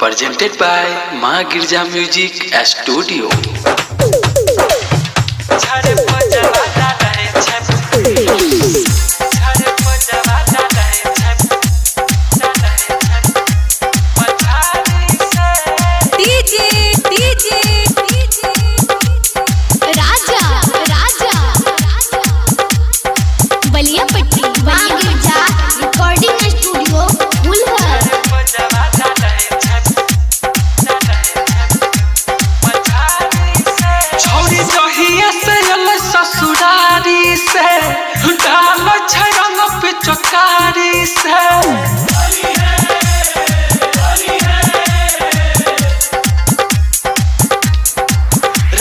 presented by Ma Girja Music Studio. चकारी से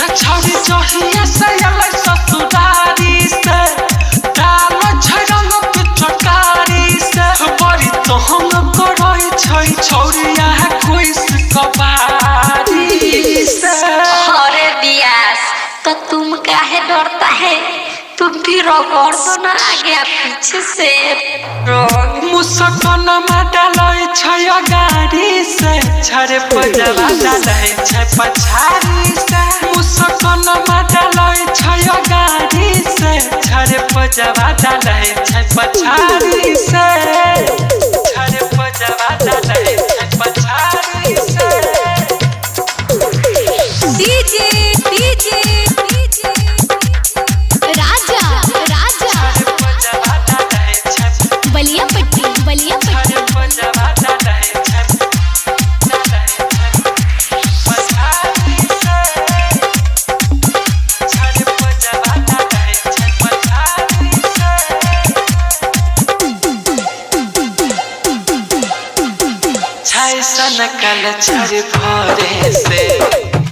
रछौरी जहिया से अलै ससुरारी से डाल झरंग पे चकारी से बड़ी तो हम करै छै छौरिया कोई से कबारी से। अरे दियास तो तुम काहे डरता है, तुम भी रगड़ दो ना आगे पीछे से। मुसकन डालै छै गाड़ी से छरे पजवा डालै छै पछाड़ी से। मुसकन डालै छै गाड़ी से छरे पजवा डालै छै पछाड़ी से। छरे पजवा डालै छै पछाड़ी से। डीजे डीजे डीजे राजा राजा बलिया पट्टी बलिया पट्टी। कल छर भोरे से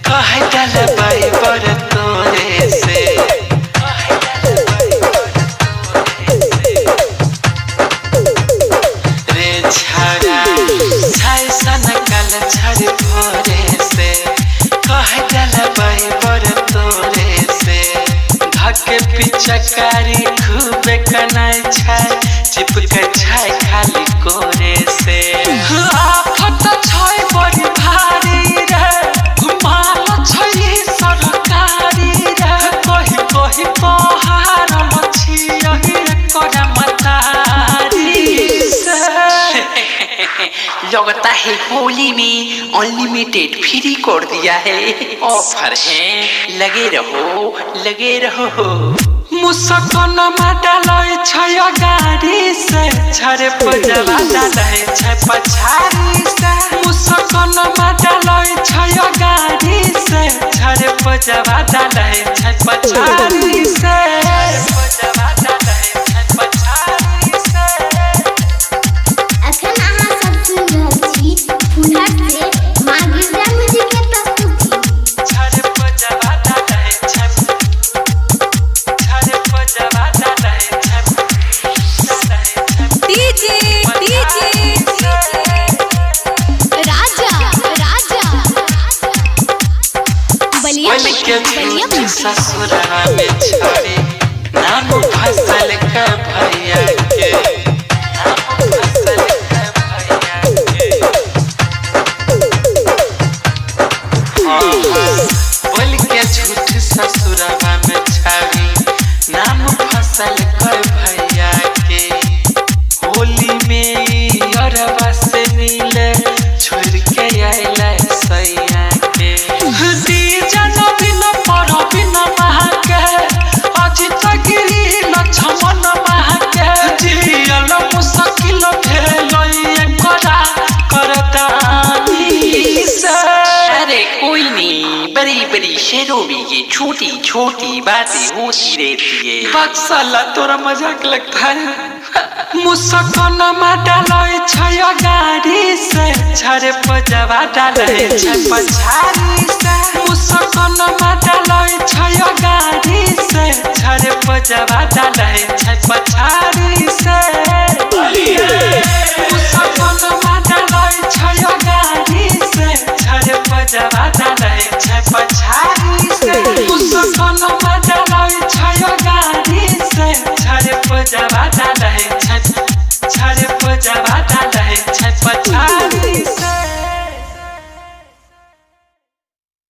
कह गल बाई बर तोरे से। रे छरा छाय सन कल छर भोरे से कह गल बाई बर तोरे से। धके पिचकारी खूब कनाई छाय चिपके छाय खाली कोरे से। लगता है होली में अनलिमिटेड फ्री कर दिया है, ऑफर है, लगे रहो। मुसकन डालै छै गाड़ी से छरे पजवा डालै छै पछाड़ी से। मुसकन डालै छै गाड़ी से छरे पजवा डालै छै पछाड़ी से। पजवा डालै छै पछाड़ी से। अखन अहाँ सब सुनि रहल छी फुलहर से माँ गिरजा म्यूजिक के प्रस्तुति। छरे पजवा डालै छै डीजे डीजे राजा राजा बलिया पट्टी ससुरा में छड़ी नाम फसल के भैया के। बोल के झूठ ससुरा में छड़ी नाम फसल के भैया के। होली में अरबा से मिले छोड़ के आइले सैया के। दीजन बिन पर बिन महके अजित गिरी लक्ष्मण महके। जियल मुश्किल भेलै एकरा करतानी से। अरे कोई नहीं, बड़ी शहरों में ये छोटी छोटी बातें होती रहती है। बक्सला तोरा मजाक लगता है। मुसकन डालै छै गाड़ी से छरे पजवा डालै छै पछाड़ी से। मुसकन डालै छै गाड़ी से छरे पजवा डालै छै पछाड़ी से। मुसकन